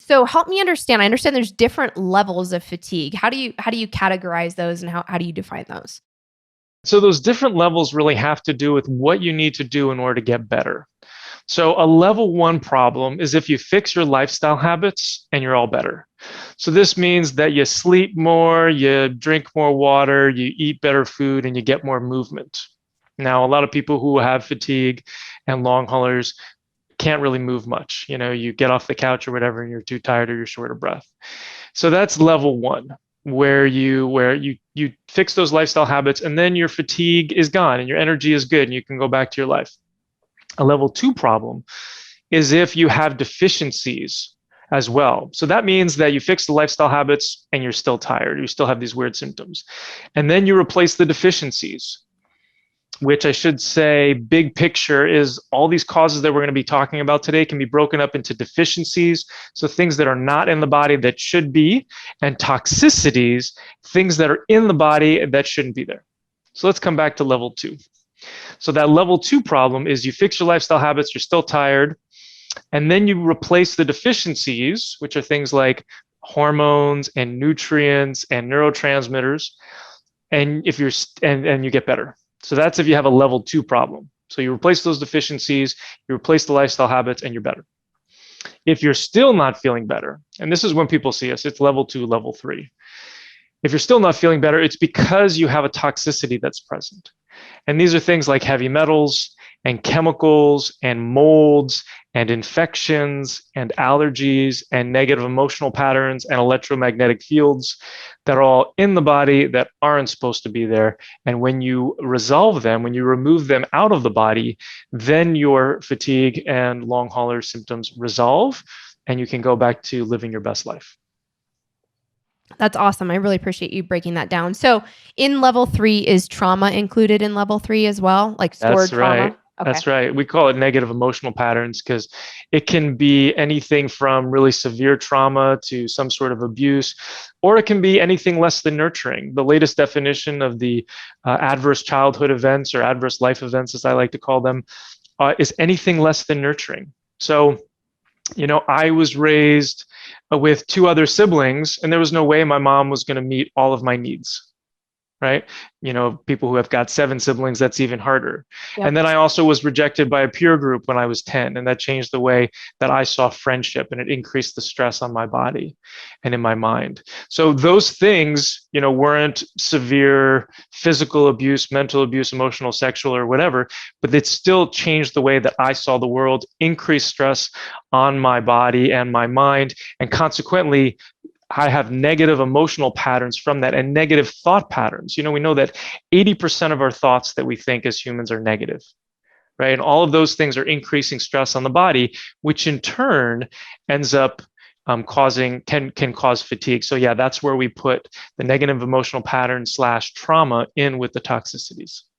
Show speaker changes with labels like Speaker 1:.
Speaker 1: So help me understand. I understand there's different levels of fatigue. How do you categorize those and how do you define those?
Speaker 2: So those different levels really have to do with what you need to do in order to get better. So a level one problem is if you fix your lifestyle habits and you're all better. So this means that you sleep more, you drink more water, you eat better food, and you get more movement. Now, a lot of people who have fatigue and long haulers can't really move much. You get off the couch or whatever, and you're too tired or you're short of breath. So that's level one, where you fix those lifestyle habits, and then your fatigue is gone and your energy is good, and you can go back to your life. A level two problem is if you have deficiencies as well. So that means that you fix the lifestyle habits and you're still tired. You still have these weird symptoms. And then you replace the deficiencies, which I should say, big picture is all these causes that we're going to be talking about today can be broken up into deficiencies. So things that are not in the body that should be, and toxicities, things that are in the body that shouldn't be there. So let's come back to level two. So that level two problem is you fix your lifestyle habits, you're still tired, and then you replace the deficiencies, which are things like hormones and nutrients and neurotransmitters, and if you're and you get better. So that's if you have a level two problem. So you replace those deficiencies, you replace the lifestyle habits, and you're better. If you're still not feeling better, and this is when people see us, it's level two, level three. If you're still not feeling better, it's because you have a toxicity that's present. And these are things like heavy metals and chemicals and molds and infections and allergies and negative emotional patterns and electromagnetic fields that are all in the body that aren't supposed to be there. And when you resolve them, when you remove them out of the body, then your fatigue and long hauler symptoms resolve and you can go back to living your best life.
Speaker 1: That's awesome. I really appreciate you breaking that down. So in level 3, is trauma included in level 3 as well? Like stored
Speaker 2: That's right.
Speaker 1: trauma? Okay.
Speaker 2: That's right. We call it negative emotional patterns because it can be anything from really severe trauma to some sort of abuse, or it can be anything less than nurturing. The latest definition of the adverse childhood events, or adverse life events, as I like to call them, is anything less than nurturing. So, I was raised with two other siblings, and there was no way my mom was going to meet all of my needs. Right? People who have got 7 siblings, that's even harder.
Speaker 1: Yep.
Speaker 2: And then I also was rejected by a peer group when I was 10, and that changed the way that I saw friendship, and it increased the stress on my body and in my mind. So those things, weren't severe physical abuse, mental abuse, emotional, sexual, or whatever, but it still changed the way that I saw the world, increased stress on my body and my mind, and consequently I have negative emotional patterns from that and negative thought patterns. We know that 80% of our thoughts that we think as humans are negative, right? And all of those things are increasing stress on the body, which in turn ends up can cause fatigue. So yeah, that's where we put the negative emotional pattern / trauma in with the toxicities.